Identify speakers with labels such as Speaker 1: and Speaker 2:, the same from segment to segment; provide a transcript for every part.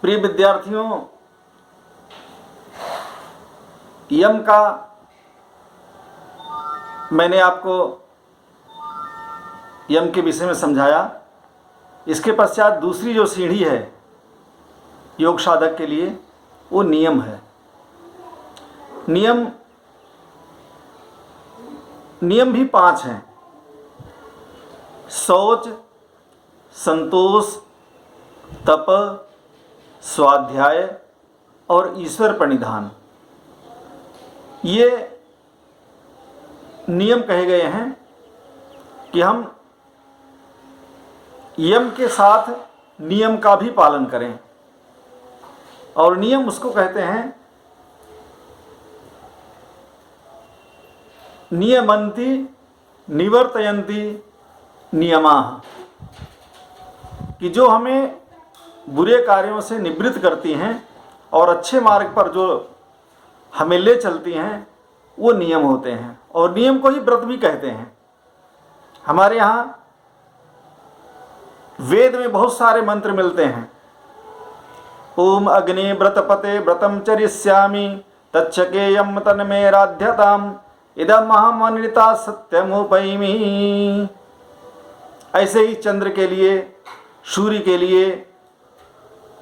Speaker 1: प्रिय विद्यार्थियों, यम का मैंने आपको यम के विषय में समझाया। इसके पश्चात दूसरी जो सीढ़ी है योग साधक के लिए वो नियम है। नियम भी 5 हैं: शौच, संतोष, तप, स्वाध्याय और ईश्वर प्रणिधान। ये नियम कहे गए हैं कि हम यम के साथ नियम का भी पालन करें। और नियम उसको कहते हैं नियमन्ति निवर्तयन्ति नियमाः, कि जो हमें बुरे कार्यों से निवृत्त करती हैं और अच्छे मार्ग पर जो हमें ले चलती हैं वो नियम होते हैं। और नियम को ही व्रत भी कहते हैं। हमारे यहाँ वेद में बहुत सारे मंत्र मिलते हैं। ओम अग्नि व्रतपते व्रतम चरिष्यामि तच्छकेयम तन्मेराध्यताम इदम महामनृता सत्यमुपैमि। ऐसे ही चंद्र के लिए, सूर्य के लिए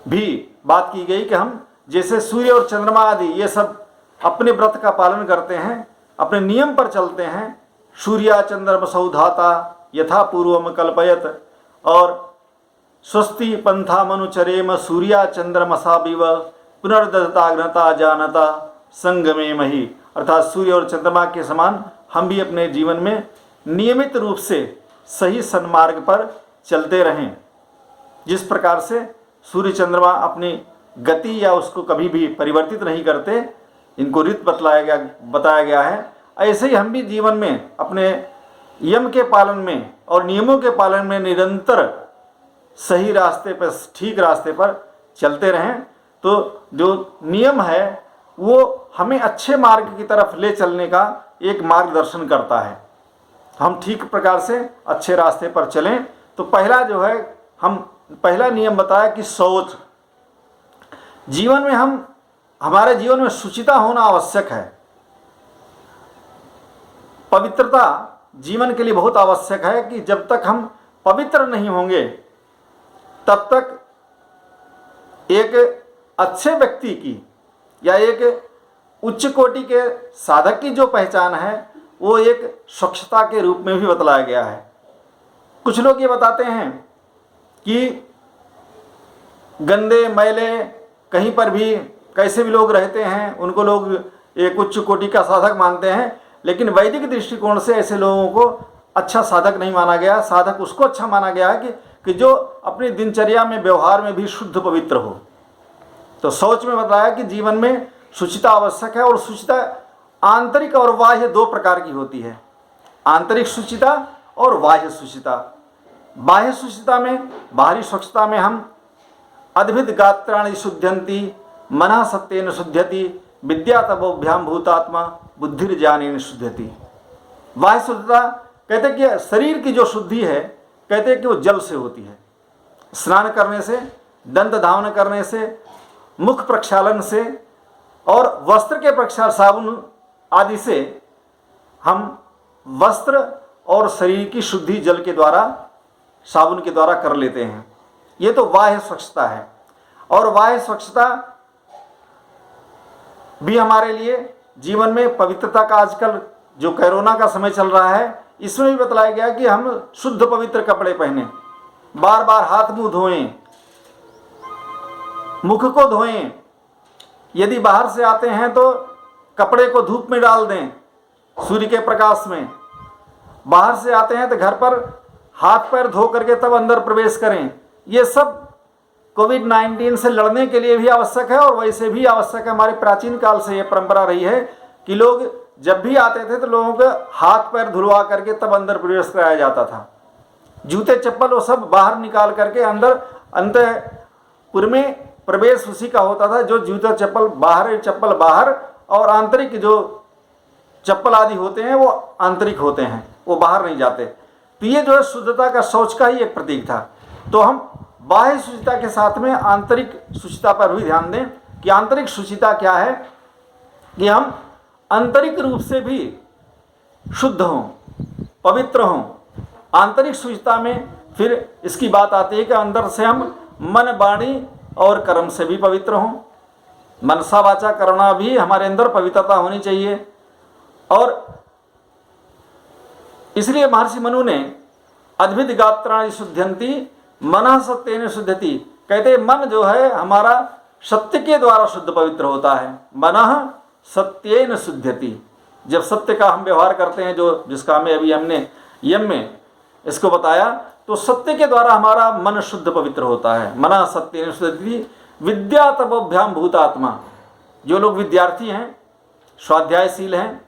Speaker 1: भी बात की गई कि हम जैसे सूर्य और चंद्रमा आदि ये सब अपने व्रत का पालन करते हैं, अपने नियम पर चलते हैं। सूर्या चंद्रमसौ धाता यथा पूर्वम कल्पयत, और स्वस्ति पंथा मनुचरेम सूर्या चंद्रमसा विव पुनर्दताग्नता जानता संगमे मही। अर्थात सूर्य और चंद्रमा के समान हम भी अपने जीवन में नियमित रूप से सही सन्मार्ग पर चलते रहें। जिस प्रकार से सूर्य चंद्रमा अपनी गति या उसको कभी भी परिवर्तित नहीं करते, इनको रीत बताया गया है, ऐसे ही हम भी जीवन में अपने यम के पालन में और नियमों के पालन में निरंतर सही रास्ते पर, ठीक रास्ते पर चलते रहें। तो जो नियम है वो हमें अच्छे मार्ग की तरफ ले चलने का एक मार्गदर्शन करता है। हम ठीक प्रकार से अच्छे रास्ते पर चलें। तो पहला जो है, पहला नियम बताया कि शौच। जीवन में हमारे जीवन में शुचिता होना आवश्यक है। पवित्रता जीवन के लिए बहुत आवश्यक है कि जब तक हम पवित्र नहीं होंगे तब तक एक अच्छे व्यक्ति की या एक उच्च कोटि के साधक की जो पहचान है वो एक स्वच्छता के रूप में भी बतलाया गया है। कुछ लोग ये बताते हैं कि गंदे मैले कहीं पर भी कैसे भी लोग रहते हैं, उनको लोग एक उच्च कोटि का साधक मानते हैं। लेकिन वैदिक दृष्टिकोण से ऐसे लोगों को अच्छा साधक नहीं माना गया। साधक उसको अच्छा माना गया है कि जो अपनी दिनचर्या में, व्यवहार में भी शुद्ध पवित्र हो। तो शौच में बताया कि जीवन में शुचिता आवश्यक है। और शुचिता आंतरिक और बाह्य 2 प्रकार की होती है, आंतरिक शुचिता और बाह्य शुचिता। बाह्य शुचिता में, बाहरी स्वच्छता में हम अद्भिद गात्राणि शुद्ध्यन्ति मनः सत्येन शुद्ध्यति विद्या तपोभ्याम भूतात्मा बुद्धिर्ज्ञानेन शुद्ध्यति। बाह्य शुद्धता कहते हैं कि शरीर की जो शुद्धि है, कहते हैं कि वो जल से होती है। स्नान करने से, दंत धावन करने से, मुख प्रक्षालन से और वस्त्र के प्रक्षालन, साबुन आदि से हम वस्त्र और शरीर की शुद्धि जल के द्वारा, साबुन के द्वारा कर लेते हैं। ये तो बाह्य स्वच्छता है। और बाह्य स्वच्छता भी हमारे लिए जीवन में पवित्रता का, आजकल जो कोरोना का समय चल रहा है इसमें भी बतलाया गया कि हम शुद्ध पवित्र कपड़े पहने, बार बार हाथ मुंह धोएं, मुख को धोएं। यदि बाहर से आते हैं तो कपड़े को धूप में डाल दें, सूर्य के प्रकाश में। बाहर से आते हैं तो घर पर हाथ पैर धो करके तब अंदर प्रवेश करें। ये सब कोविड-19 से लड़ने के लिए भी आवश्यक है और वैसे भी आवश्यक है। हमारे प्राचीन काल से ये परंपरा रही है कि लोग जब भी आते थे तो लोगों के हाथ पैर धुलवा करके तब अंदर प्रवेश कराया जाता था। जूते चप्पल वो सब बाहर निकाल करके अंदर अंतःपुर में प्रवेश उसी का होता था। जो जूता चप्पल बाहर और आंतरिक जो चप्पल आदि होते हैं वो आंतरिक होते हैं, वो बाहर नहीं जाते। तो ये जो है शुद्धता का, शौच का ही एक प्रतीक था। तो हम बाह्य शुचिता के साथ में आंतरिक शुचिता पर भी ध्यान दें कि आंतरिक शुचिता क्या है, कि हम आंतरिक रूप से भी शुद्ध हों, पवित्र हों। आंतरिक शुचिता में फिर इसकी बात आती है कि अंदर से हम मन, वाणी और कर्म से भी पवित्र हों। मनसा वाचा कर्मणा भी हमारे अंदर पवित्रता होनी चाहिए। और इसलिए महर्षि मनु ने अद्भिद गात्राणि शुद्ध्यन्ति मनः सत्येन शुद्ध्यति, कहते मन जो है हमारा सत्य के द्वारा शुद्ध पवित्र होता है। मनः सत्येन शुद्ध्यति, जब सत्य का हम व्यवहार करते हैं, जो जिसका हमें अभी हमने यम में इसको बताया, तो सत्य के द्वारा हमारा मन शुद्ध पवित्र होता है। मनः सत्येन शुद्ध्यति विद्या तपोभ्याम भूतात्मा। जो लोग विद्यार्थी हैं, स्वाध्यायशील हैं,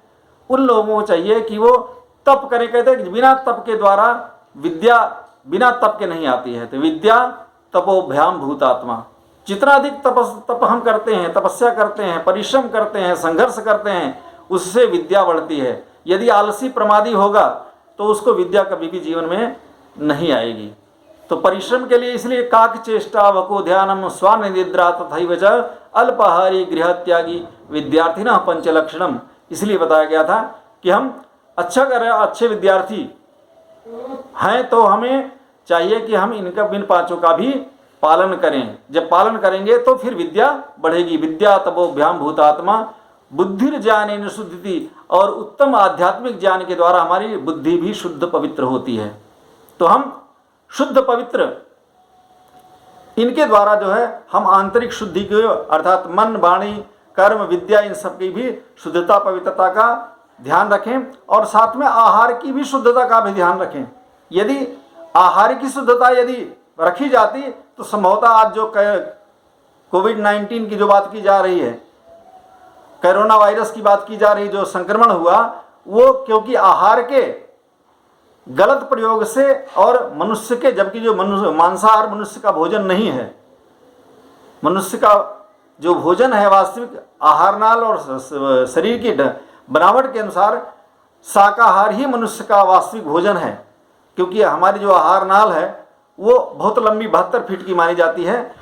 Speaker 1: उन लोगों को चाहिए कि वो तप करें। कहते हैं बिना तप के द्वारा विद्या बिना तप के नहीं आती है। तो विद्या तपोभ्याम भूतात्मा, जितना अधिक तप हम करते हैं, तपस्या करते हैं, परिश्रम करते हैं, संघर्ष करते हैं, उससे विद्या बढ़ती है। यदि आलसी प्रमादी होगा तो उसको विद्या कभी भी जीवन में नहीं आएगी। तो परिश्रम के लिए इसलिए काक चेष्टा वको ध्यानम स्वानिद्रा तथैव च अल्पाहारी गृह त्यागी विद्यार्थिनः पंचलक्षणम, इसलिए बताया गया था कि हम अच्छा करें, अच्छे विद्यार्थी हैं तो हमें चाहिए कि हम इनका इन पांचों का भी पालन करें। जब पालन करेंगे तो फिर विद्या बढ़ेगी। विद्या तपोभ्याम भूतात्मा बुद्धिर ज्ञानेन शुद्धिति, और उत्तम आध्यात्मिक ज्ञान के द्वारा हमारी बुद्धि भी शुद्ध पवित्र होती है। तो हम शुद्ध पवित्र इनके द्वारा जो है हम आंतरिक शुद्धि को, अर्थात मन, वाणी, कर्म, विद्या, इन सब की भी शुद्धता पवित्रता का ध्यान रखें। और साथ में आहार की भी शुद्धता का भी ध्यान रखें। यदि आहार की शुद्धता यदि रखी जाती तो संभवतः आज जो कोविड-19 की जो बात की जा रही है, कोरोना वायरस की बात की जा रही, जो संक्रमण हुआ, वो क्योंकि आहार के गलत प्रयोग से और मनुष्य के, जबकि जो मांसाहार मनुष्य का भोजन नहीं है, मनुष्य का जो भोजन है वास्तविक आहार नाल और शरीर की बनावट के अनुसार शाकाहार ही मनुष्य का वास्तविक भोजन है। क्योंकि हमारी जो आहार नाल है वो बहुत लंबी 72 फीट की मानी जाती है।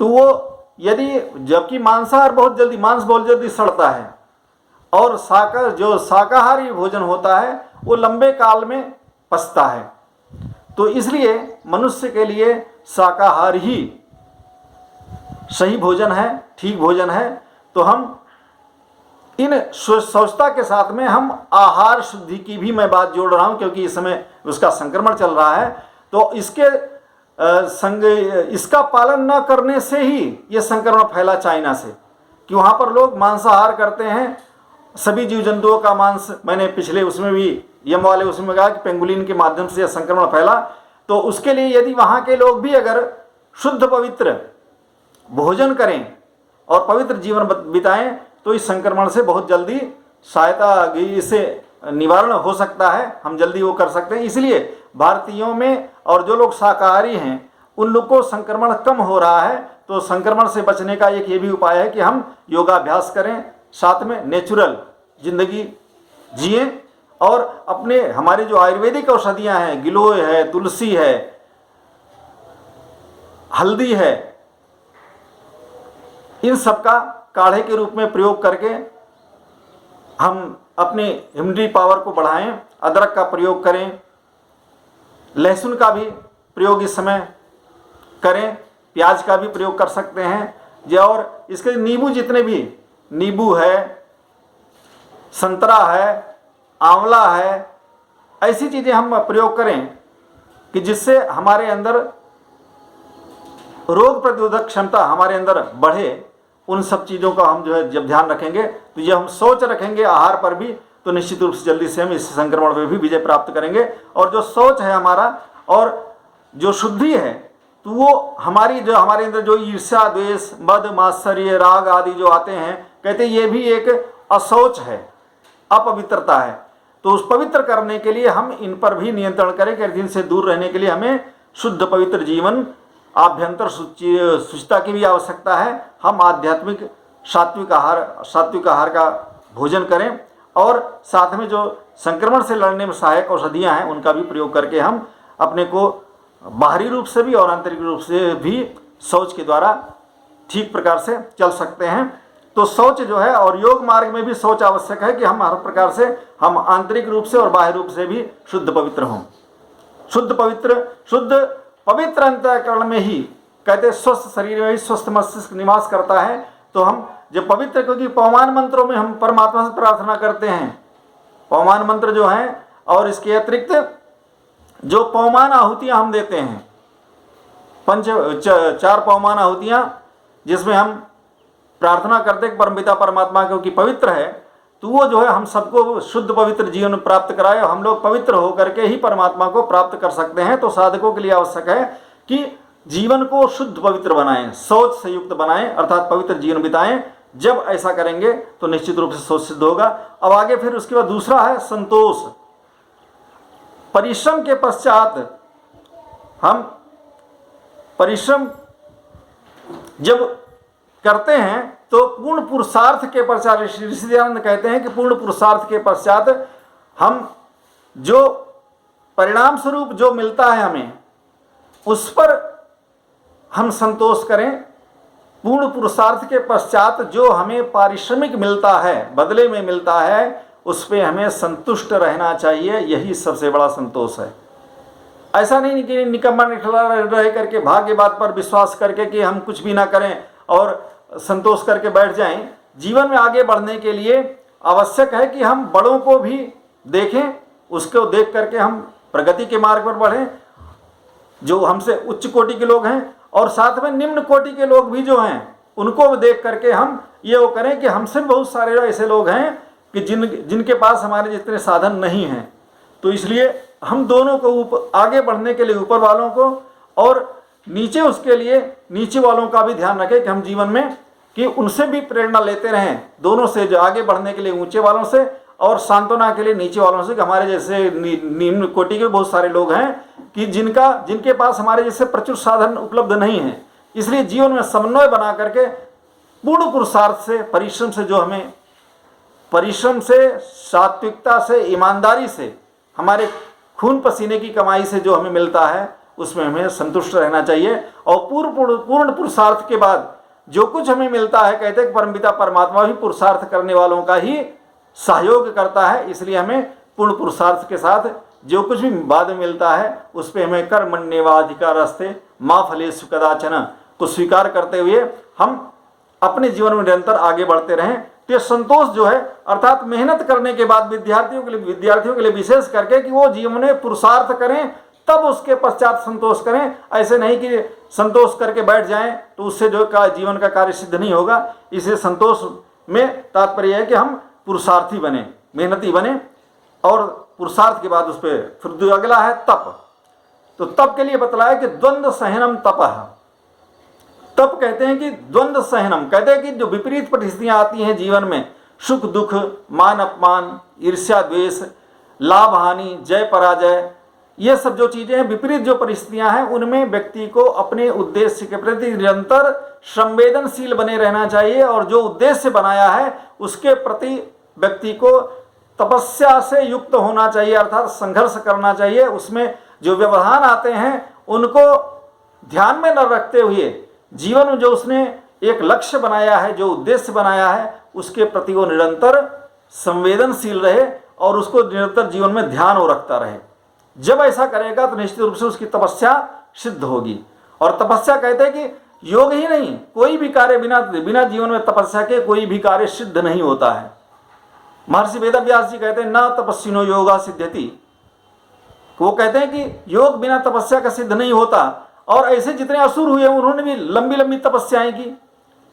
Speaker 1: तो वो यदि, जबकि मांसाहार मांस बहुत जल्दी सड़ता है, और जो शाकाहारी भोजन होता है वो लंबे काल में पचता है। तो इसलिए मनुष्य के लिए शाकाहार ही सही भोजन है, ठीक भोजन है। तो हम इन स्वच्छता के साथ में हम आहार शुद्धि की भी मैं बात जोड़ रहा हूं, क्योंकि इस समय उसका संक्रमण चल रहा है। तो इसका पालन न करने से ही ये संक्रमण फैला चाइना से, कि वहाँ पर लोग मांसाहार करते हैं, सभी जीव जंतुओं का मांस। मैंने पिछले उसमें भी यम वाले उसमें कहा कि पेंगुलिन के माध्यम से यह संक्रमण फैला। तो उसके लिए यदि वहाँ के लोग भी अगर शुद्ध पवित्र भोजन करें और पवित्र जीवन बिताएं तो इस संक्रमण से बहुत जल्दी सहायता, इससे निवारण हो सकता है, हम जल्दी वो कर सकते हैं। इसलिए भारतीयों में और जो लोग शाकाहारी हैं उन लोग को संक्रमण कम हो रहा है। तो संक्रमण से बचने का एक ये भी उपाय है कि हम योगाभ्यास करें, साथ में नेचुरल जिंदगी जिएं, और अपने हमारी जो आयुर्वेदिक औषधियां हैं, गिलोय है, तुलसी है, हल्दी है, इन सब का काढ़े के रूप में प्रयोग करके हम अपनी इम्यूनिटी पावर को बढ़ाएं। अदरक का प्रयोग करें, लहसुन का भी प्रयोग इस समय करें, प्याज का भी प्रयोग कर सकते हैं। और इसके नींबू, जितने भी नींबू है, संतरा है, आंवला है, ऐसी चीज़ें हम प्रयोग करें कि जिससे हमारे अंदर रोग प्रतिरोधक क्षमता हमारे अंदर बढ़े। उन सब चीज़ों का हम जो है जब ध्यान रखेंगे, तो जब हम सोच रखेंगे आहार पर भी, तो निश्चित रूप से जल्दी से हम इस संक्रमण में भी विजय प्राप्त करेंगे। और जो सोच है हमारा और जो शुद्धि है, तो वो हमारी जो हमारे अंदर जो ईर्ष्या, द्वेष, मद, मात्सर्य, राग आदि जो आते हैं, कहते ये भी एक असोच है, अपवित्रता है। तो उस पवित्र करने के लिए हम इन पर भी नियंत्रण करें कि इनसे दूर रहने के लिए हमें शुद्ध पवित्र जीवन, आभ्यंतर शुचिता की भी आवश्यकता है। हम आध्यात्मिक सात्विक आहार का भोजन करें, और साथ में जो संक्रमण से लड़ने में सहायक औषधियाँ हैं उनका भी प्रयोग करके हम अपने को बाहरी रूप से भी और आंतरिक रूप से भी शौच के द्वारा ठीक प्रकार से चल सकते हैं। तो शौच जो है और योग मार्ग में भी शौच आवश्यक है कि हम हर प्रकार से हम आंतरिक रूप से और बाह्य रूप से भी शुद्ध पवित्र हों। शुद्ध पवित्र अंतःकरण में ही कहते स्वस्थ शरीर में ही स्वस्थ मस्तिष्क निवास करता है। तो हम जब पवित्र, क्योंकि पवमान मंत्रों में हम परमात्मा से प्रार्थना करते हैं, पवमान मंत्र जो हैं, और इसके अतिरिक्त जो पवमान आहुतियाँ हम देते हैं, 4 पवमान आहुतियाँ, जिसमें हम प्रार्थना करते हैं परमपिता परमात्मा क्योंकि पवित्र है, तो वो जो है हम सबको शुद्ध पवित्र जीवन प्राप्त कराए और हम लोग पवित्र होकर के ही परमात्मा को प्राप्त कर सकते हैं। तो साधकों के लिए आवश्यक है कि जीवन को शुद्ध पवित्र बनाएं, शौच से युक्त बनाएं, अर्थात पवित्र जीवन बिताएं। जब ऐसा करेंगे तो निश्चित रूप से शौच सिद्ध होगा। अब आगे फिर उसके बाद दूसरा है संतोष। परिश्रम के पश्चात हम परिश्रम जब करते हैं तो पूर्ण पुरुषार्थ के पश्चात, ऋषि दयानंद कहते हैं कि पूर्ण पुरुषार्थ के पश्चात हम जो परिणाम स्वरूप जो मिलता है हमें, उस पर हम संतोष करें। पूर्ण पुरुषार्थ के पश्चात जो हमें पारिश्रमिक मिलता है, बदले में मिलता है, उस पर हमें संतुष्ट रहना चाहिए। यही सबसे बड़ा संतोष है। ऐसा नहीं कि निकम्मा निठला रह करके भाग्यवाद पर विश्वास करके कि हम कुछ भी ना करें और संतोष करके बैठ जाएं। जीवन में आगे बढ़ने के लिए आवश्यक है कि हम बड़ों को भी देखें, उसको देख करके हम प्रगति के मार्ग पर बढ़ें, जो हमसे उच्च कोटि के लोग हैं, और साथ में निम्न कोटि के लोग भी जो हैं उनको देख करके हम ये वो करें कि हमसे बहुत सारे ऐसे लोग हैं कि जिनके पास हमारे जितने साधन नहीं हैं। तो इसलिए हम दोनों को आगे बढ़ने के लिए ऊपर वालों को और नीचे उसके लिए नीचे वालों का भी ध्यान रखें कि हम जीवन में कि उनसे भी प्रेरणा लेते रहें, दोनों से, जो आगे बढ़ने के लिए ऊंचे वालों से और सांत्वना के लिए नीचे वालों से। कि हमारे जैसे निम्न कोटि के बहुत सारे लोग हैं कि जिनके पास हमारे जैसे प्रचुर साधन उपलब्ध नहीं है। इसलिए जीवन में समन्वय बना करके पूर्ण पुरुषार्थ से, परिश्रम से, जो हमें परिश्रम से, सात्विकता से, ईमानदारी से, हमारे खून पसीने की कमाई से जो हमें मिलता है, उसमें हमें संतुष्ट रहना चाहिए। और पूर्ण पुरुषार्थ के बाद जो कुछ हमें मिलता है, कहते हैं परमपिता परमात्मा भी पुरुषार्थ करने वालों का ही सहयोग करता है। इसलिए हमें पूर्ण पुरुषार्थ के साथ जो कुछ भी बाद में मिलता है, उस पर हमें कर्मण्येवाधिकारस्ते मा फलेषु कदाचन को स्वीकार करते हुए हम अपने जीवन में निरंतर आगे बढ़ते रहें। तो ये संतोष जो है, अर्थात मेहनत करने के बाद विद्यार्थियों के लिए विशेष करके कि वो जीवन में पुरुषार्थ करें, तब उसके पश्चात संतोष करें। ऐसे नहीं कि संतोष करके बैठ जाएं तो उससे जो जीवन का कार्य सिद्ध नहीं होगा। इसलिए संतोष में तात्पर्य है कि हम पुरुषार्थी बने, मेहनती बने। और पुरुषार्थ के बाद उस पर फिर अगला है तप। तो तप के लिए बतलाया कि द्वंद्व सहनम तपः। तप कहते हैं कि द्वंद्व सहनम, कहते हैं कि जो विपरीत परिस्थितियां आती हैं जीवन में, सुख दुख, मान अपमान, ईर्ष्या द्वेष, लाभ हानि, जय पराजय, ये सब जो चीजें हैं, विपरीत जो परिस्थितियां हैं, उनमें व्यक्ति को अपने उद्देश्य के प्रति निरंतर संवेदनशील बने रहना चाहिए। और जो उद्देश्य बनाया है उसके प्रति व्यक्ति को तपस्या से युक्त होना चाहिए, अर्थात संघर्ष करना चाहिए। उसमें जो व्यवधान आते हैं उनको ध्यान में न रखते हुए जीवन में जो उसने एक लक्ष्य बनाया है, जो उद्देश्य बनाया है, उसके प्रति वो निरंतर संवेदनशील रहे और उसको निरंतर जीवन में ध्यान वो रखता रहे। जब ऐसा करेगा तो निश्चित रूप से उसकी तपस्या सिद्ध होगी। और तपस्या कहते हैं कि योग ही नहीं, कोई भी कार्य बिना जीवन में तपस्या के कोई भी कार्य सिद्ध नहीं होता है। महर्षि वेदव्यास जी कहते हैं न तपस्विनो योगा सिद्ध्यति। वो कहते हैं कि योग बिना तपस्या का सिद्ध नहीं होता। और ऐसे जितने असुर हुए उन्होंने भी लंबी लंबी तपस्याएं की।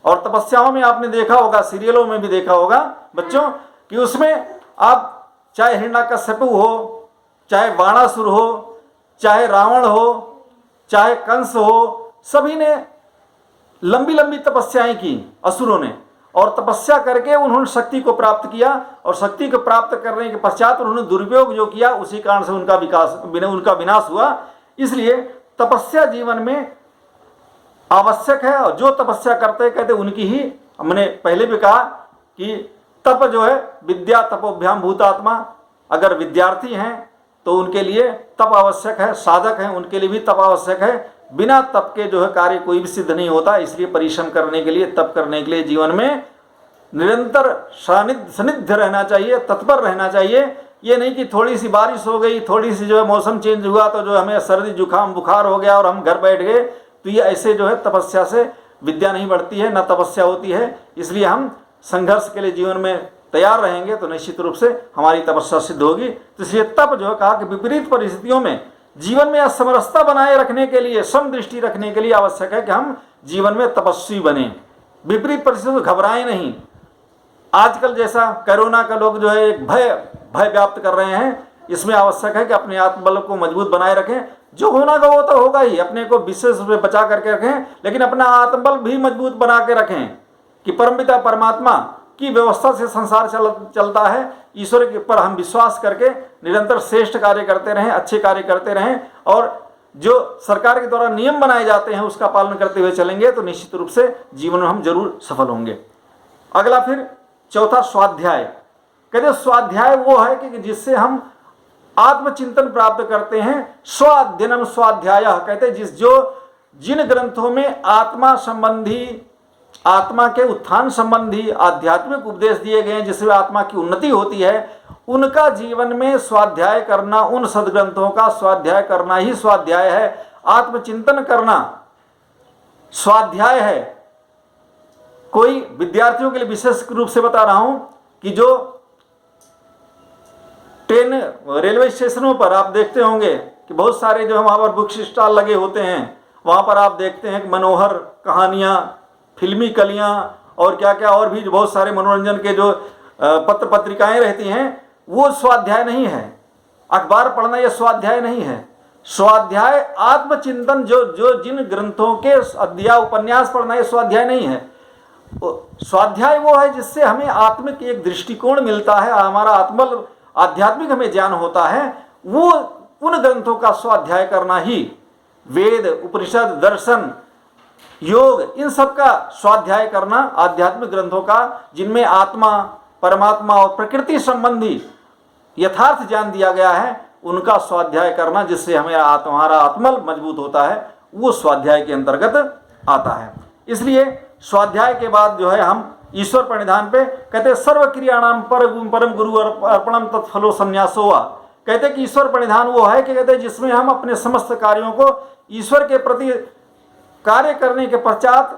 Speaker 1: और तपस्याओं में आपने देखा होगा, सीरियलों में भी देखा होगा बच्चों, कि उसमें आप चाहे हिरण्यकश्यप हो, चाहे बाणासुर हो, चाहे रावण हो, चाहे कंस हो, सभी ने लंबी लंबी तपस्याएं की असुरों ने। और तपस्या करके उन्होंने शक्ति को प्राप्त किया। और शक्ति को प्राप्त करने के पश्चात उन्होंने दुरुपयोग जो किया, उसी कारण से उनका विनाश हुआ। इसलिए तपस्या जीवन में आवश्यक है। और जो तपस्या करते कहते उनकी ही, हमने पहले भी कहा कि तप जो है विद्या तपोभ्याम भूतात्मा। अगर विद्यार्थी हैं तो उनके लिए तप आवश्यक है, साधक हैं उनके लिए भी तप आवश्यक है। बिना तप के जो है कार्य कोई भी सिद्ध नहीं होता। इसलिए परिश्रम करने के लिए, तप करने के लिए जीवन में निरंतर सानिध्य रहना चाहिए, तत्पर रहना चाहिए। ये नहीं कि थोड़ी सी बारिश हो गई, थोड़ी सी जो है मौसम चेंज हुआ तो जो हमें सर्दी जुकाम बुखार हो गया और हम घर बैठ गए, तो ये ऐसे जो है तपस्या से विद्या नहीं बढ़ती है, न तपस्या होती है। इसलिए हम संघर्ष के लिए जीवन में तैयार रहेंगे तो निश्चित रूप से हमारी तपस्या सिद्ध होगी। तो इसलिए तप जो है कहा कि विपरीत परिस्थितियों में जीवन में असमरसता बनाए रखने के लिए, समदृष्टि रखने के लिए आवश्यक है कि हम जीवन में तपस्वी बने। विपरीत परिस्थितियों में घबराएं नहीं। आजकल जैसा कोरोना का लोग जो है एक भय व्याप्त कर रहे हैं, इसमें आवश्यक है कि अपने आत्मबल को मजबूत बनाए रखें। जो होना का वो तो होगा ही, अपने को विशेष रूप से बचा करके रखें, लेकिन अपना आत्मबल भी मजबूत बना के रखें कि परमपिता परमात्मा की व्यवस्था से संसार चलता है। ईश्वर के ऊपर हम विश्वास करके निरंतर श्रेष्ठ कार्य करते रहें, अच्छे कार्य करते रहें, और जो सरकार के द्वारा नियम बनाए जाते हैं उसका पालन करते हुए चलेंगे तो निश्चित रूप से जीवन में हम जरूर सफल होंगे। अगला फिर चौथा स्वाध्याय। कहते स्वाध्याय वो है कि जिससे हम आत्मचिंतन प्राप्त करते हैं। स्वाध्ययनम स्वाध्याय, कहते जिन ग्रंथों में आत्मा संबंधी, आत्मा के उत्थान संबंधी आध्यात्मिक उपदेश दिए गए हैं जिससे आत्मा की उन्नति होती है, उनका जीवन में स्वाध्याय करना, उन सदग्रंथों का स्वाध्याय करना ही स्वाध्याय है। आत्मचिंतन करना स्वाध्याय है। कोई विद्यार्थियों के लिए विशेष रूप से बता रहा हूं कि जो ट्रेन रेलवे स्टेशनों पर आप देखते होंगे कि बहुत सारे जो वहां पर बुक स्टॉल लगे होते हैं, वहां पर आप देखते हैं कि मनोहर कहानियां, फिल्मी कलियां और क्या क्या और भी बहुत सारे मनोरंजन के जो पत्र पत्रिकाएं रहती हैं, वो स्वाध्याय नहीं है। अखबार पढ़ना यह स्वाध्याय नहीं है। स्वाध्याय आत्मचिंतन जो जिन ग्रंथों के अध्याय उपन्यास पढ़ना यह स्वाध्याय नहीं है। स्वाध्याय वो है जिससे हमें आत्मिक एक दृष्टिकोण मिलता है, हमारा आत्मबल आध्यात्मिक हमें ज्ञान होता है। वो उन ग्रंथों का स्वाध्याय करना ही वेद, उपनिषद, दर्शन, योग, इन सब का स्वाध्याय करना, आध्यात्मिक ग्रंथों का जिनमें आत्मा, परमात्मा और प्रकृति संबंधी यथार्थ ज्ञान दिया गया है, उनका स्वाध्याय करना जिससे हमें हमारा आत्मबल मजबूत होता है, वो स्वाध्याय के अंतर्गत आता है। इसलिए स्वाध्याय के बाद जो है हम ईश्वर प्रणिधान पे कहते सर्व क्रियाणाम परम गुरु अर्पणम तत्फलो संन्यासो वा। कहते कि ईश्वर प्रणिधान वो है कि कहते जिसमें हम अपने समस्त कार्यों को ईश्वर के प्रति कार्य करने के पश्चात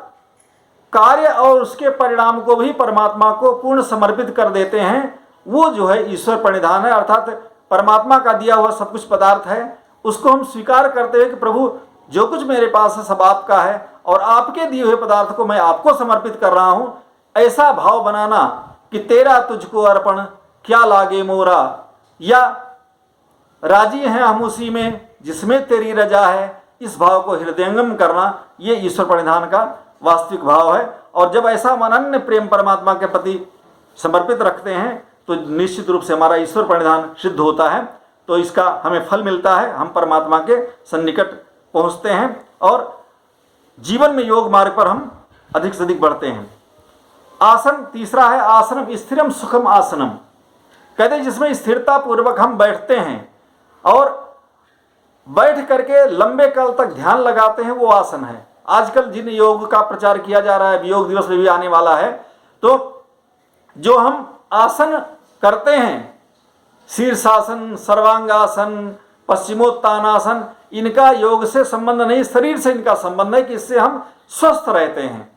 Speaker 1: कार्य और उसके परिणाम को भी परमात्मा को पूर्ण समर्पित कर देते हैं। वो जो है ईश्वर प्रणिधान है। अर्थात परमात्मा का दिया हुआ सब कुछ पदार्थ है, उसको हम स्वीकार करते हैं कि प्रभु जो कुछ मेरे पास है सब आपका है और आपके दिए हुए पदार्थ को मैं आपको समर्पित कर रहा हूं। ऐसा भाव बनाना कि तेरा तुझको अर्पण क्या लागे मोरा, या राजी हैं हम उसी में जिसमें तेरी रजा है, इस भाव को हृदयंगम करना, ये ईश्वर प्रणिधान का वास्तविक भाव है। और जब ऐसा हम अनन्य प्रेम परमात्मा के प्रति समर्पित रखते हैं तो निश्चित रूप से हमारा ईश्वर प्रणिधान सिद्ध होता है। तो इसका हमें फल मिलता है, हम परमात्मा के सन्निकट पहुंचते हैं और जीवन में योग मार्ग पर हम अधिक से अधिक बढ़ते हैं। आसन तीसरा है आसनम स्थिरम सुखम आसनम। कहते हैं जिसमें स्थिरता पूर्वक हम बैठते हैं और बैठ करके लंबे काल तक ध्यान लगाते हैं, वो आसन है। आजकल जिन योग का प्रचार किया जा रहा है, योग दिवस में भी आने वाला है, तो जो हम आसन करते हैं, शीर्षासन, सर्वांगासन, पश्चिमोत्तानासन, इनका योग से संबंध नहीं, शरीर से इनका संबंध है कि इससे हम स्वस्थ रहते हैं।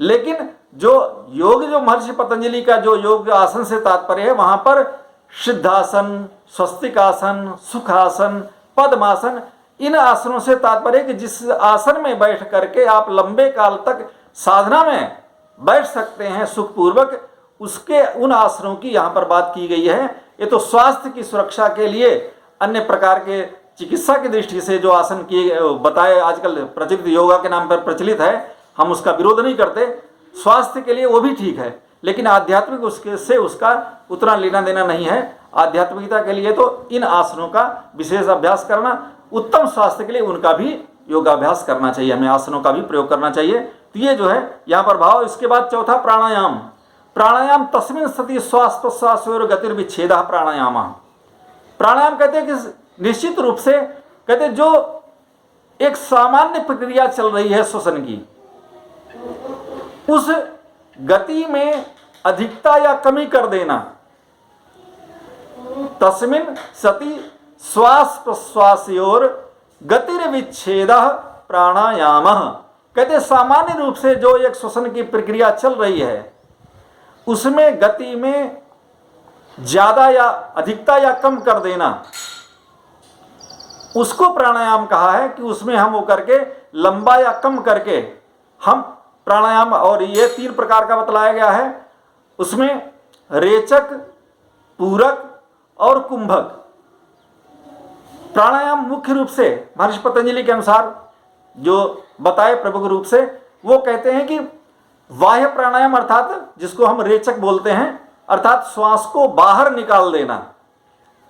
Speaker 1: लेकिन जो योग, जो महर्षि पतंजलि का जो योग आसन से तात्पर्य है, वहां पर सिद्धासन, स्वस्तिकासन, सुखासन, पद्मासन, इन आसनों से तात्पर्य है कि जिस आसन में बैठ करके आप लंबे काल तक साधना में बैठ सकते हैं सुखपूर्वक, उसके उन आसनों की यहाँ पर बात की गई है। ये तो स्वास्थ्य की सुरक्षा के लिए अन्य प्रकार के चिकित्सा की दृष्टि से जो आसन किए बताए आजकल प्रचलित योगा के नाम पर प्रचलित है, हम उसका विरोध नहीं करते, स्वास्थ्य के लिए वो भी ठीक है, लेकिन आध्यात्मिक उसके से उसका उतना लेना देना नहीं है। आध्यात्मिकता के लिए तो इन आसनों का विशेष अभ्यास करना, उत्तम स्वास्थ्य के लिए उनका भी योगाभ्यास करना चाहिए, हमें आसनों का भी प्रयोग करना चाहिए। तो ये जो है यहाँ पर भाव। इसके बाद चौथा प्राणायाम। प्राणायाम तस्मिन् सति श्वास प्रश्वास और गतिर्विच्छेदः प्राणायाम। प्राणायाम कहते हैं कि निश्चित रूप से कहते जो एक सामान्य प्रक्रिया चल रही है श्वसन की, उस गति में अधिकता या कमी कर देना, तस्मिन् सति श्वास प्रश्वासयोर गतिर्विच्छेद प्राणायाम। कहते सामान्य रूप से जो एक श्वसन की प्रक्रिया चल रही है उसमें गति में ज्यादा या अधिकता या कम कर देना, उसको प्राणायाम कहा है। कि उसमें हम वो करके लंबा या कम करके हम प्राणायाम, और ये 3 प्रकार का बतलाया गया है उसमें, रेचक, पूरक और कुंभक। प्राणायाम मुख्य रूप से महर्षि पतंजलि के अनुसार जो बताए प्रमुख रूप से, वो कहते हैं कि बाह्य प्राणायाम अर्थात जिसको हम रेचक बोलते हैं, अर्थात श्वास को बाहर निकाल देना,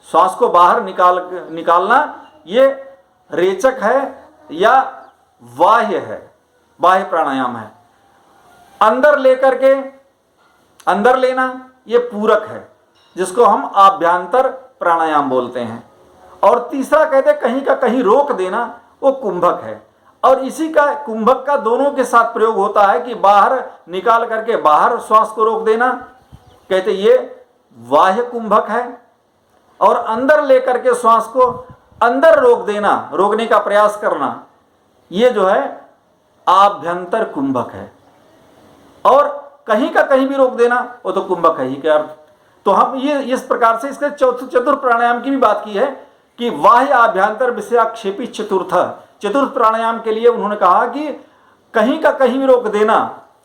Speaker 1: श्वास को बाहर निकालना, ये रेचक है या बाह्य है, बाह्य प्राणायाम है। अंदर लेकर के अंदर लेना, ये पूरक है जिसको हम आभ्यंतर प्राणायाम बोलते हैं। और तीसरा कहते कहीं का कहीं रोक देना, वो कुंभक है। और इसी का कुंभक का दोनों के साथ प्रयोग होता है कि बाहर निकाल करके बाहर श्वास को रोक देना, कहते ये बाह्य कुंभक है, और अंदर लेकर के श्वास को अंदर रोक देना, रोकने का प्रयास करना, ये जो है आभ्यंतर कुंभक है। और कहीं का कहीं भी रोक देना वो तो कुंभक है ही के अर्थ। तो हम ये इस प्रकार से इसके चतुर्थ प्राणायाम की भी बात की है कि बाह्य आभ्यंतर विषयाक्षेपी चतुर्थ प्राणायाम के लिए उन्होंने कहा कि कहीं का कहीं भी रोक देना,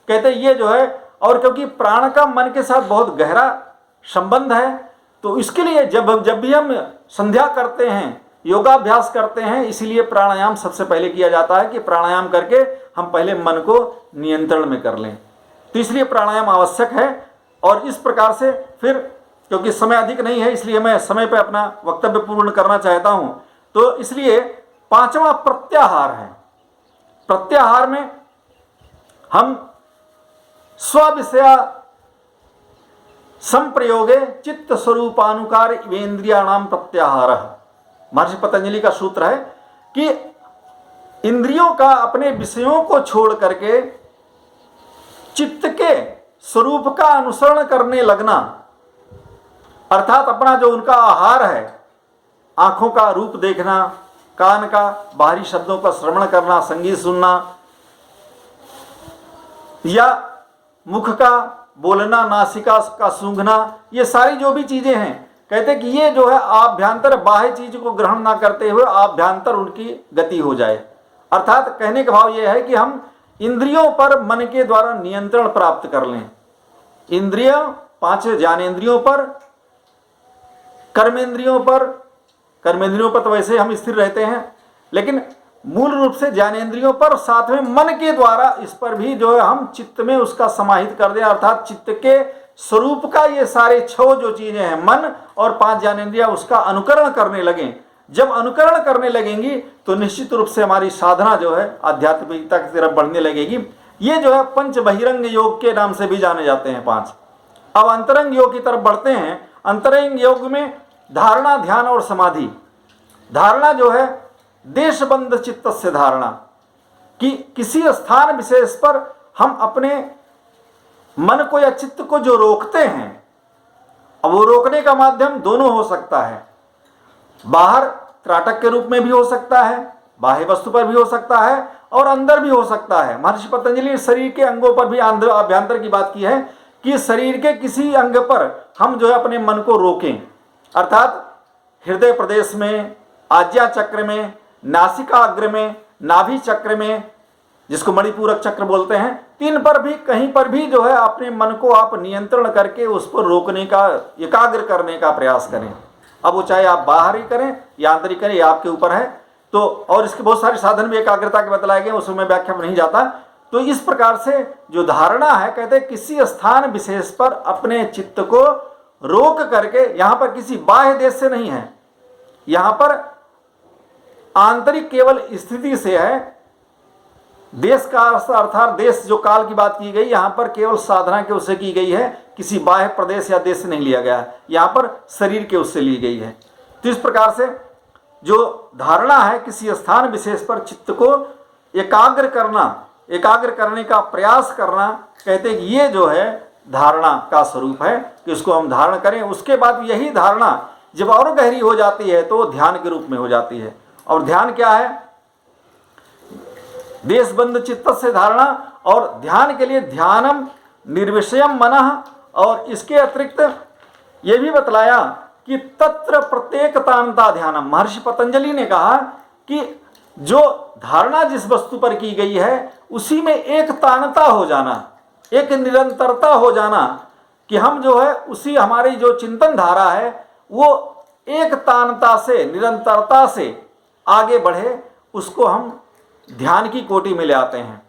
Speaker 1: कहते ये जो है, और क्योंकि प्राण का मन के साथ बहुत गहरा संबंध है, तो इसके लिए जब भी हम संध्या करते हैं, योगाभ्यास करते हैं, इसीलिए प्राणायाम सबसे पहले किया जाता है कि प्राणायाम करके हम पहले मन को नियंत्रण में कर लें। तो इसलिए प्राणायाम आवश्यक है। और इस प्रकार से फिर, क्योंकि समय अधिक नहीं है इसलिए मैं समय पर अपना वक्तव्य पूर्ण करना चाहता हूं, तो इसलिए 5वां प्रत्याहार है। प्रत्याहार में हम स्विषया संप्रयोगे चित्त स्वरूपानुकार इंद्रियाणाम प्रत्याहार। महर्षि पतंजलि का सूत्र है कि इंद्रियों का अपने विषयों को छोड़ करके चित्त के स्वरूप का अनुसरण करने लगना, अर्थात अपना जो उनका आहार है, आंखों का रूप देखना, कान का बाहरी शब्दों का श्रवण करना, संगीत सुनना, या मुख का बोलना, नासिका का सूंघना, ये सारी जो भी चीजें हैं, कहते कि ये जो है आभ्यंतर बाह्य चीज को ग्रहण ना करते हुए आभ्यंतर उनकी गति हो जाए। अर्थात कहने का भाव ये है कि हम इंद्रियों पर मन के द्वारा नियंत्रण प्राप्त कर लें। इंद्रिय 5 ज्ञानेंद्रियों पर, कर्मेंद्रियों पर तो वैसे हम स्थिर रहते हैं, लेकिन मूल रूप से ज्ञानेंद्रियों पर, साथ में मन के द्वारा इस पर भी जो है हम चित्त में उसका समाहित कर दें, अर्थात चित्त के स्वरूप का ये सारे 6 जो चीजें हैं, मन और 5 ज्ञानेंद्रियां, उसका अनुकरण करने लगें। जब अनुकरण करने लगेंगी तो निश्चित रूप से हमारी साधना जो है आध्यात्मिकता की तरफ बढ़ने लगेगी। ये जो है पंच बहिरंग योग के नाम से भी जाने जाते हैं 5। अब अंतरंग योग की तरफ बढ़ते हैं। अंतरंग योग में धारणा, ध्यान और समाधि। धारणा जो है देशबंध चित्त से धारणा, कि किसी स्थान विशेष पर हम अपने मन को या चित्त को जो रोकते हैं, अब वो रोकने का माध्यम दोनों हो सकता है। बाहर त्राटक के रूप में भी हो सकता है, बाह्य वस्तु पर भी हो सकता है, और अंदर भी हो सकता है। महर्षि पतंजलि ने शरीर के अंगों पर भी अभ्यंतर की बात की है कि शरीर के किसी अंग पर हम जो है अपने मन को रोकें, अर्थात हृदय प्रदेश में, आज्ञा चक्र में, नासिका अग्र में, नाभि चक्र में, जिसको मणिपूरक चक्र बोलते हैं, 3 पर भी कहीं पर भी जो है अपने मन को आप नियंत्रण करके उस पर रोकने का, एकाग्र करने का प्रयास करें। अब वो चाहे आप बाहर ही करें या अंदर ही करें, ये आपके ऊपर है। तो और इसके बहुत सारे साधन भी एकाग्रता के बतलाए गए, उसमें व्याख्या में नहीं जाता। तो इस प्रकार से जो धारणा है, कहते हैं किसी स्थान विशेष पर अपने चित्त को रोक करके, यहां पर किसी बाह्य देश से नहीं है, यहां पर आंतरिक केवल स्थिति से है। देश का अर्थात देश जो काल की बात की गई, यहां पर केवल साधना के उससे की गई है, किसी बाह्य प्रदेश या देश से नहीं लिया गया है, यहां पर शरीर के उससे ली गई है। तो इस प्रकार से जो धारणा है किसी स्थान विशेष पर चित्त को एकाग्र करने का प्रयास करना, कहते हैं कि ये जो है धारणा का स्वरूप है कि उसको हम धारण करें। उसके बाद यही धारणा जब और गहरी हो जाती है तो ध्यान के रूप में हो जाती है। और ध्यान क्या है? देशबंध चित्त से धारणा, और ध्यान के लिए ध्यानम निर्विषयम मनः, और इसके अतिरिक्त ये भी बतलाया कि तत्र प्रत्येकतानता ध्यानम। महर्षि पतंजलि ने कहा कि जो धारणा जिस वस्तु पर की गई है उसी में एक तानता हो जाना, एक निरंतरता हो जाना, कि हम जो है उसी हमारी जो चिंतन धारा है वो एक तानता से, निरंतरता से आगे बढ़े, उसको हम ध्यान की कोटि में ले आते हैं।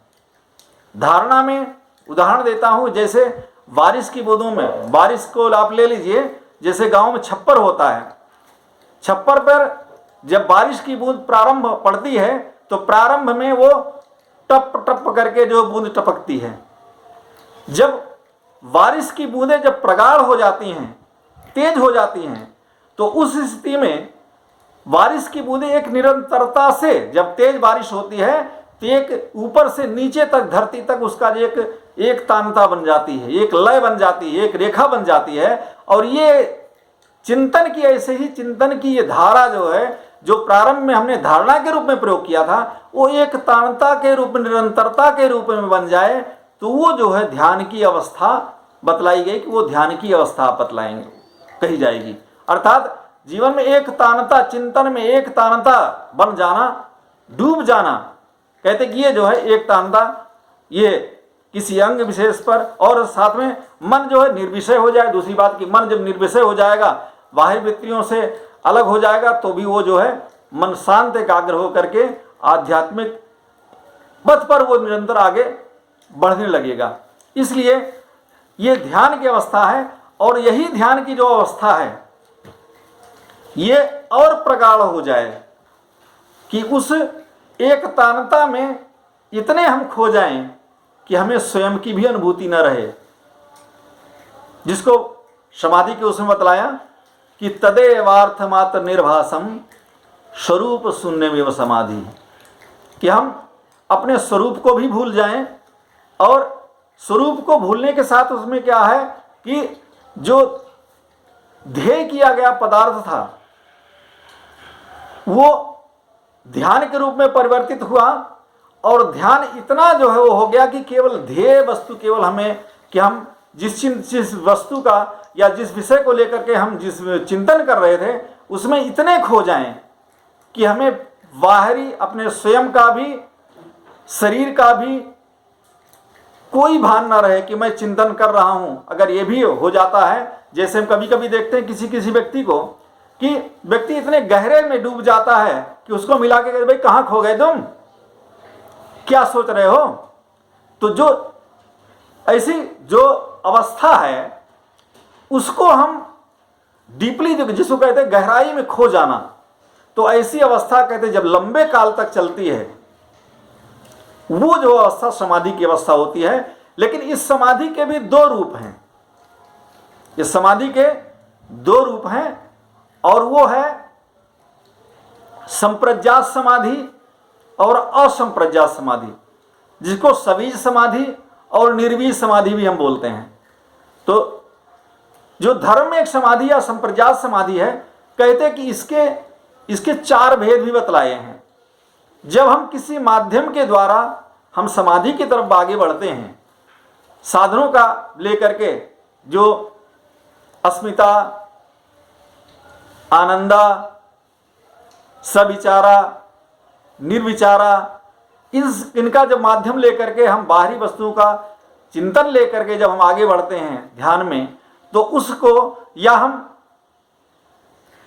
Speaker 1: धारणा में उदाहरण देता हूं, जैसे बारिश की बूंदों में, बारिश को आप ले लीजिए, जैसे गांव में छप्पर होता है, छप्पर पर जब बारिश की बूंद प्रारंभ पड़ती है तो प्रारंभ में वो टप टप करके जो बूंद टपकती है। जब बारिश की बूंदें जब प्रगाढ़ हो जाती हैं, तेज हो जाती हैं, तो उस स्थिति में बारिश की बूंदें एक निरंतरता से, जब तेज बारिश होती है तो एक ऊपर से नीचे तक, धरती तक उसका एक तानता बन जाती है, एक लय बन जाती है, एक रेखा बन जाती है। और ये चिंतन की, ऐसे ही चिंतन की ये धारा जो है, जो प्रारंभ में हमने धारणा के रूप में प्रयोग किया था, वो एक तानता के रूप में, निरंतरता के रूप में बन जाए, तो वो जो है ध्यान की अवस्था बतलाई गई कि वो ध्यान की अवस्था बतलाएंगे, कही जाएगी। अर्थात जीवन में एक तानता, चिंतन में एक तानता बन जाना, डूब जाना, कहते कि ये जो है एक तानता, ये किसी अंग विशेष पर, और साथ में मन जो है निर्विषय हो जाए। दूसरी बात कि मन जब निर्विषय हो जाएगा, बाह्य वृत्तियों से अलग हो जाएगा, तो भी वो जो है मन शांत एकाग्र होकर के आध्यात्मिक पथ पर वो निरंतर आगे बढ़ने लगेगा। इसलिए ये ध्यान की अवस्था है, और यही ध्यान की जो अवस्था है ये और प्रगाढ़ हो जाए कि उस एक तानता में इतने हम खो जाएं कि हमें स्वयं की भी अनुभूति न रहे, जिसको समाधि के उसमें बतलाया कि तदेवार्थ मात्र निर्भासम स्वरूप शून्यमेव समाधि, कि हम अपने स्वरूप को भी भूल जाएं। और स्वरूप को भूलने के साथ उसमें क्या है कि जो ध्येय किया गया पदार्थ था वो ध्यान के रूप में परिवर्तित हुआ, और ध्यान इतना जो है वो हो गया कि केवल ध्येय वस्तु, केवल हमें कि हम जिस वस्तु का या जिस विषय को लेकर के हम जिस चिंतन कर रहे थे उसमें इतने खो जाएं कि हमें बाहरी अपने स्वयं का भी, शरीर का भी कोई भान ना रहे कि मैं चिंतन कर रहा हूं। अगर ये भी हो जाता है, जैसे हम कभी कभी देखते हैं किसी व्यक्ति को, कि व्यक्ति इतने गहरे में डूब जाता है कि उसको मिला के, भाई कहाँ खो गए तुम, क्या सोच रहे हो। तो जो ऐसी जो अवस्था है उसको हम डीपली, जिसको कहते हैं गहराई में खो जाना, तो ऐसी अवस्था कहते हैं जब लंबे काल तक चलती है, वो जो अवस्था समाधि की अवस्था होती है। लेकिन इस समाधि के भी दो रूप हैं, इस समाधि के दो रूप हैं, और वो है संप्रज्ञात समाधि और असंप्रज्ञात समाधि, जिसको सबीज समाधि और निर्बीज समाधि भी हम बोलते हैं। तो जो धर्म में एक समाधि या संप्रज्ञात समाधि है, कहते हैं कि इसके चार भेद भी बतलाए हैं। जब हम किसी माध्यम के द्वारा हम समाधि की तरफ आगे बढ़ते हैं, साधनों का लेकर के, जो अस्मिता, आनंदा, सविचारा, निर्विचारा, इनका जब माध्यम लेकर के हम बाहरी वस्तुओं का चिंतन लेकर के जब हम आगे बढ़ते हैं ध्यान में, तो उसको, या हम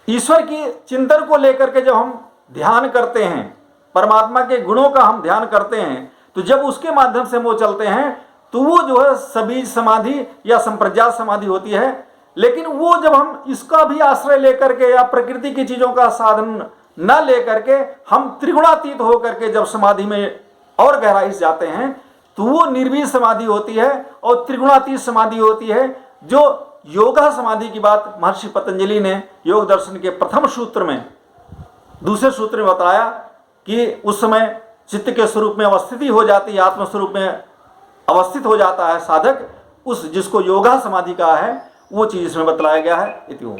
Speaker 1: ईश्वर की चिंतन को लेकर के जब हम ध्यान करते हैं, परमात्मा के गुणों का हम ध्यान करते हैं, तो जब उसके माध्यम से हम वो चलते हैं तो वो जो है सबीज समाधि या संप्रज्ञात समाधि होती है। लेकिन वो जब हम इसका भी आश्रय लेकर के या प्रकृति की चीजों का साधन न लेकर के हम त्रिगुणातीत होकर के जब समाधि में और गहराई से जाते हैं, तो वो निर्बीज समाधि होती है और त्रिगुणातीत समाधि होती है। जो योगा समाधि की बात महर्षि पतंजलि ने योग दर्शन के प्रथम सूत्र में दूसरे सूत्र में बताया कि उस समय चित्त के स्वरूप में अवस्थिति हो जाती है, आत्म स्वरूप में अवस्थित हो जाता है साधक, उस जिसको योगा समाधि कहा है, वो चीज इसमें बतलाया गया है। इति ओम।